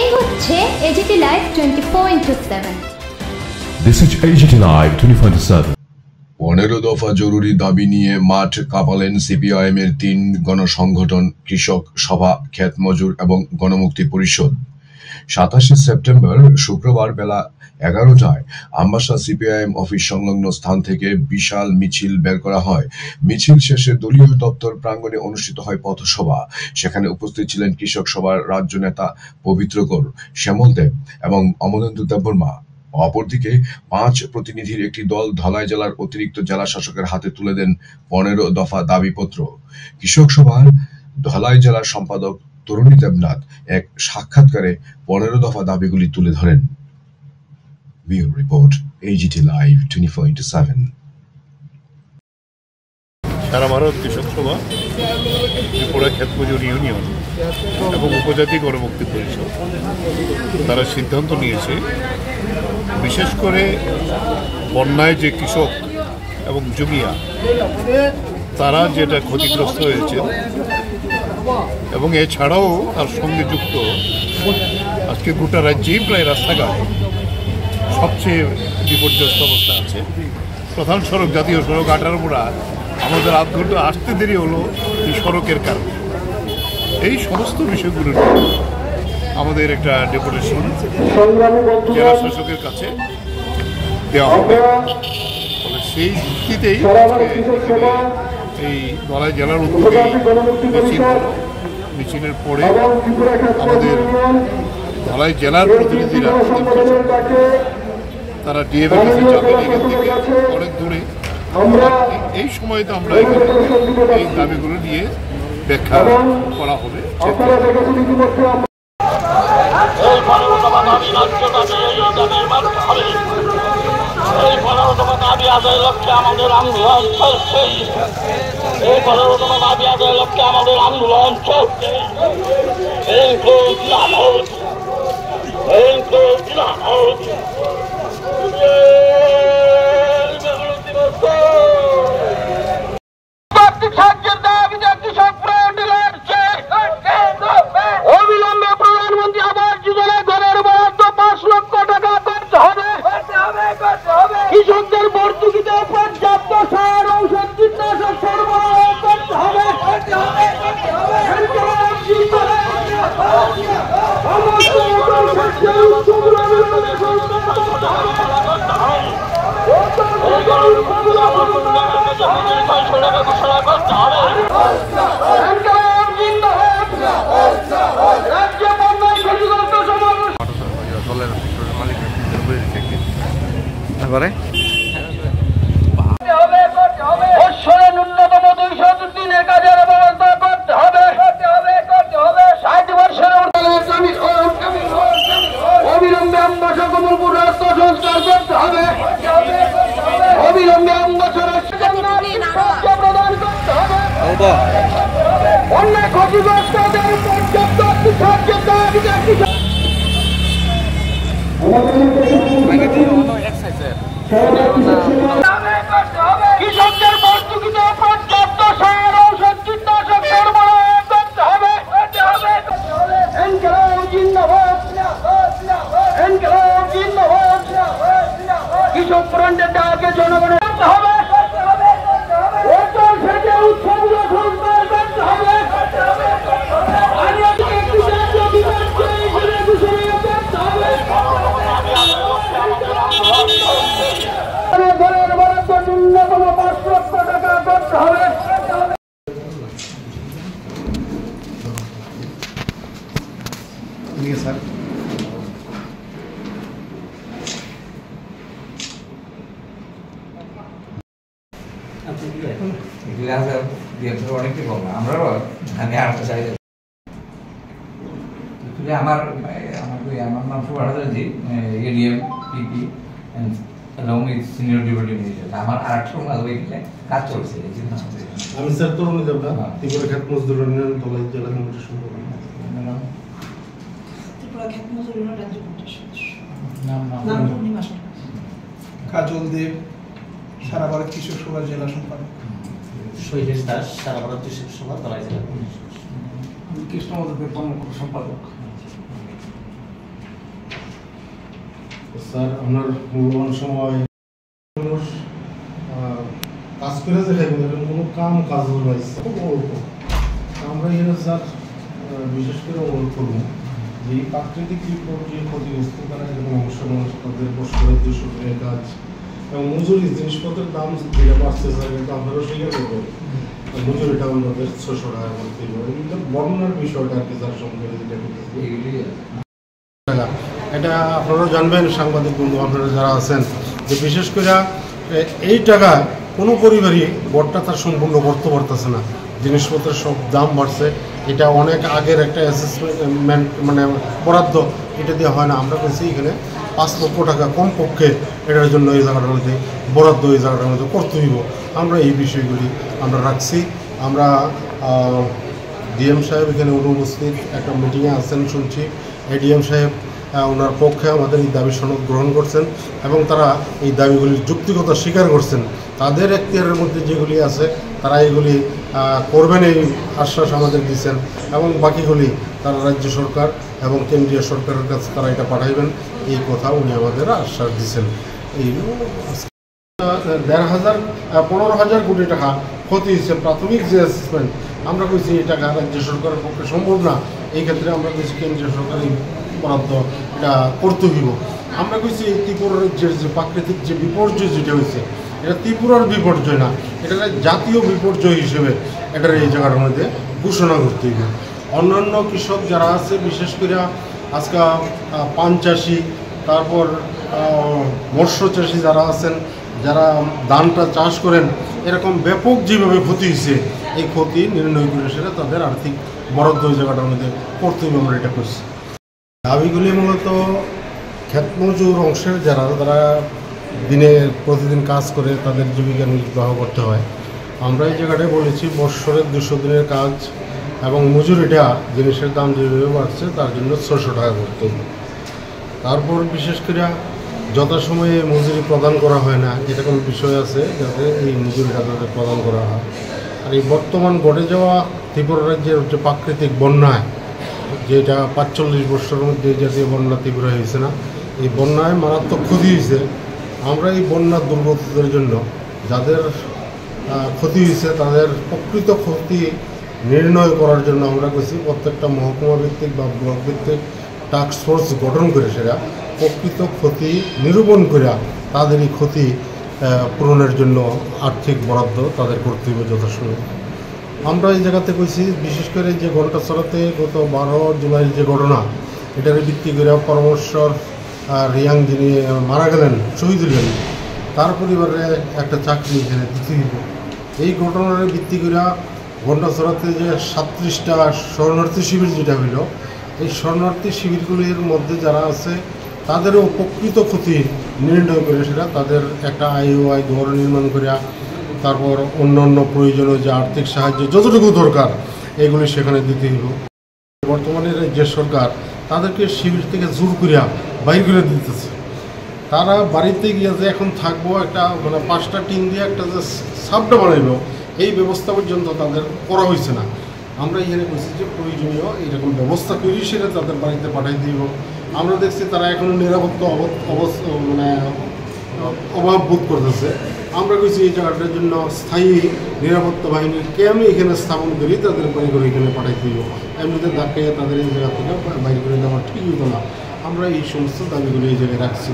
এই হচ্ছে AGT Live 24/7। This is AGT Live 24/7। 15 দফা জরুরি দাবি নিয়ে মাঠ কাঁপালেন সিপিআইএমের 3 গণসংগঠন কৃষক সভা, ক্ষেত মজুর এবং গণমুক্তি পরিষদ। 27 সেপ্টেম্বর শুক্রবার বেলা 11টায় আমবাসা সিপিআইএম অফিস সংলগ্ন স্থান থেকে বিশাল মিছিল বের করা হয়। মিছিল শেষে দলীয় দপ্তর প্রাঙ্গণে অনুষ্ঠিত হয় পথসভা। সেখানে উপস্থিত ছিলেন কৃষক সভার রাজ্য নেতা পবিত্র কর, শ্যামল দেব এবং অমলেন্দু দেববর্মা। অপরদিকে 5 প্রতিনিধির একটি দল ধলাই জেলার অতিরিক্ত জেলা শাসকের হাতে তুলে দেন 15 দফা দাবিপত্র। কৃষক সভার ধলাই জেলার সম্পাদক তরুণী দেবনাথ এক সাক্ষাৎকারে 15 দফা দাবিগুলি তুলে ধরেন। Bureau report, AGT Live 24/7। সারা ভারত কৃষক সভা, ত্রিপুরা ক্ষেত মজুর ইউনিয়ন এবং উপজাতি গণমুক্তি পরিষদ তারা সিদ্ধান্ত নিয়েছে, বিশেষ করে বন্যায় যে কৃষক এবং জমিয়া তারা যেটা ক্ষতিগ্রস্ত হয়েছে এবং এছাড়াও তার সঙ্গে যুক্ত আজকে গোটা রাজ্যেই প্রায় রাস্তাঘাট সবচেয়ে বিপর্যস্ত অবস্থা আছে। প্রধান সড়ক, জাতীয় সড়ক 18 আমাদের আধ ঘন্টা আসতে দেরি হলো এই সড়কের কারণে। এই সমস্ত বিষয়গুলো আমাদের একটা ডেপুটেশন জেলা শাসকের কাছে দেওয়া হবে। ফলে সেই ভিত্তিতেই এই ধলাই জেলার উদ্যোগে মিছিলের পরে আমাদের ধলাই জেলার প্রতিনিধিরা তারা ডিএফের কাছে যাবেন এখান থেকে অনেক দূরে। এই সময় তো আমরা এই দাবিগুলো নিয়ে ব্যাখ্যা করা হবে। এই 15 দফা দাবি আদায়ের লক্ষ্যে আমাদের আন্দোলন চলছে। এই 15 দফা দাবি আদায়ের লক্ষ্যে আমাদের আন্দোলন চলছে। অবিলম্বে প্রধানমন্ত্রী আবাস যোজনা ঘরের বরাদ্দ 5 লক্ষ টাকা করতে হবে। কৃষকদের ভর্তুকিতে পর্যাপ্ত সার, ঔষধ, কীটনাশক সরবরাহ করতে হবে। বৎসরে ন্যূনতম 200 দিনের কাজের ব্যবস্থা করতে হবে। 60 বছরের অবিলম্বে আমবাসা কমলপুর রাস্তা সংস্কার করতে হবে। অবিলম্বে আমবাসার প্রদান করতে হবে। অন্যায় ক্ষতিগ্রস্তদের পর্যাপ্ত সাহায্যের দাবি কৃষকদের ভর্তুকিতে পর্যাপ্ত সার, ঔষধ, কীটনাশক সরবরাহ করতে হবে। কৃষক ফ্রন্টের ডাকে জনগণের করতে হবে। উৎসবগুলো সংস্কার করতে হবে। ঘরের বরাদ্দ ন্যূনতম 5 লক্ষ টাকা করতে হবে। অনেকটাই কম, আমরাও আমি আরেকটা চাই। আমার নাম Subhashji, ADM PP along with senior deputy minister. আমার আরেকটা কাজ চলছে। আমি স্যার তরুণ দেবনাথ, ত্রিপুরা ক্ষেত মজদুর ইউনিয়ন ধলাই জেলা কমিটির সম্পাদক। ত্রিপুরা ক্ষেত মজদুর ইউনিয়ন রাজ্য কমিটির সদস্য। নাম পূর্ণিমা সরকার। কাজল দেব, সারা ভারত কৃষক সভা জেলা সম্পাদক। শৈলেশ দাস, সারা ভারত কৃষক সভা ধলাই জেলা কমিটির সদস্য। কৃষ্ণমোহন দেব, সম্পাদক। স্যার আপনার মূল্যবান সময় মানুষ কাজ করে যে খাইব এরকম কোনো কাজ পাইছে খুব অল্প। আমরা এখানে স্যার বিশেষ করে অনুরোধ করব যে এই প্রাকৃতিক বিপর্যয়ে ক্ষতিগ্রস্ত তারা এরকম অবশ্য মানুষ তাদের বছরের 200 দিনের কাজ এবং মজুরি জিনিসপত্রের দাম যেটা বাড়ছে স্যার কিন্তু আপনারাও স্বীকার করবেন মজুরিটা আমাদের 600 টাকা করতে হবে। এটা বর্ণনার বিষয়টা আর কি স্যার সঙ্গে যেটা করতেছে এটা আপনারাও জানবেন সাংবাদিক বন্ধু আপনারা যারা আছেন যে বিশেষ করে এই টাকা কোনো পরিবারই গড়টা তার সম্পূর্ণ করতে পারতেছে না। জিনিসপত্রের সব দাম বাড়ছে, এটা অনেক আগের একটা অ্যাসেসমেন্ট মানে বরাদ্দ এটা দিয়ে হয় না। আমরা বলছি এখানে 5 লক্ষ টাকা কমপক্ষে এটার জন্য এই জায়গাটার মধ্যে বরাদ্দ এই জায়গাটার মধ্যে করতে হইব। আমরা এই বিষয়গুলি আমরা রাখছি। আমরা ডিএম সাহেব এখানে অনুপস্থিত একটা মিটিংয়ে আছেন শুনছি। এডিএম সাহেব ওনার পক্ষে আমাদের এই দাবি সনদ গ্রহণ করছেন এবং তারা এই দাবিগুলির যুক্তিকতা স্বীকার করছেন। তাদের এখতিয়ারের মধ্যে যেগুলি আছে তারা এগুলি করবেন এই আশ্বাস আমাদের দিচ্ছেন এবং বাকিগুলি তারা রাজ্য সরকার এবং কেন্দ্রীয় সরকারের কাছে তারা এটা পাঠাইবেন এই কথা উনি আমাদের আশ্বাস দিচ্ছেন। এই 15,000 কোটি টাকা ক্ষতি হয়েছে প্রাথমিক যে অ্যাসেসমেন্ট আমরা কইছি এই টাকা রাজ্য সরকারের পক্ষে সম্ভব না। এই ক্ষেত্রে আমরা কইছি কেন্দ্রীয় সরকারই বরাদ্দ এটা করতে হইব। আমরা কইছি এই ত্রিপুরার যে প্রাকৃতিক যে বিপর্যয় যেটা হয়েছে এটা ত্রিপুরার বিপর্যয় না, এটা জাতীয় বিপর্যয় হিসেবে এটার এই জায়গাটার মধ্যে ঘোষণা করতে হইবে। অন্যান্য কৃষক যারা আছে বিশেষ করে আজকে পান চাষি তারপর মৎস্য চাষি যারা আছেন যারা ধানটা চাষ করেন এরকম ব্যাপক যেভাবে ক্ষতি হয়েছে এই ক্ষতি নির্ণয় করে সেটা তাদের আর্থিক বরাদ্দ ওই জায়গাটার মধ্যে করতে হবে। আমরা এটা করছি। দাবিগুলি মূলত ক্ষেত মজুর অংশের যারা তারা দিনে প্রতিদিন কাজ করে তাদের জীবিকা নির্বাহ করতে হয়। আমরা এই জায়গাটায় বলেছি বৎসরের 200 দিনের কাজ এবং মজুরিটা জিনিসের দাম যেভাবে বাড়ছে তার জন্য 600 টাকা করতে হবে। তারপর বিশেষ করে যথাসময়ে মজুরি প্রদান করা হয় না এরকম বিষয় আছে যাতে এই মজুরিটা তাদের প্রদান করা হয়। আর এই বর্তমান ঘটে যাওয়া ত্রিপুরা রাজ্যের যে প্রাকৃতিক বন্যায় যেটা 45 বছরের মধ্যে জাতীয় বন্যা ত্রিপুরা হয়েছে না, এই বন্যায় মারাত্মক ক্ষতি হয়েছে। আমরা এই বন্যার দুর্গতদের জন্য যাদের ক্ষতি হয়েছে তাদের প্রকৃত ক্ষতি নির্ণয় করার জন্য আমরা কইছি প্রত্যেকটা মহকুমা ভিত্তিক বা ব্লক ভিত্তিক টাস্ক ফোর্স গঠন করে সেটা প্রকৃত ক্ষতি নিরূপণ করে তাদের এই ক্ষতি পূরণের জন্য আর্থিক বরাদ্দ তাদের করতে হবে যথাসময়ে। আমরা এই জায়গাতে কইছি বিশেষ করে যে ঘণ্টাছড়াতে গত 12 জুলাইয়ের যে ঘটনা এটার ভিত্তি করে পরামর্শর রিয়াং যিনি মারা গেলেন শহীদ হলেন তার পরিবারে একটা চাকরি এখানে দিতে হইব। এই ঘটনার ভিত্তি করে ঘণ্টাছড়াতে যে 37টা শরণার্থী শিবির যেটা হইল এই শরণার্থী শিবিরগুলির মধ্যে যারা আছে তাদেরও প্রকৃত ক্ষতি নির্ণয় করে সেটা তাদের একটা আইওআই ঘর নির্মাণ করিয়া তারপর অন্যান্য প্রয়োজনীয় যে আর্থিক সাহায্য যতটুকু দরকার এগুলি সেখানে দিতে হইব। বর্তমানে যে সরকার তাদেরকে শিবির থেকে জোর করিয়া বাইর করে দিতেছে। তারা বাড়িতে গিয়ে যে এখন থাকবো একটা মানে 5টা টিন দিয়ে একটা যে সাবটা বানাইব এই ব্যবস্থা পর্যন্ত তাদের করা হয়েছে না। আমরা এখানে বলছি যে প্রয়োজনীয় এইরকম ব্যবস্থা করি সেটা তাদের বাড়িতে পাঠাই দিব। আমরা দেখছি তারা এখনও নিরাপত্তা মানে অভাব বোধ করতেছে। আমরা কইছি এই জায়গাটার জন্য স্থায়ী নিরাপত্তা বাহিনীর ক্যাম্প এখানে স্থাপন করি তাদের বাড়ি করে এখানে পাঠাই দিব। এমনিতে ধাক্কাইয়া তাদের এই জায়গা থেকে বাইরে করে দেওয়া ঠিক হতো না। আমরা এই সমস্ত দাবিগুলো এই জায়গায় রাখছি।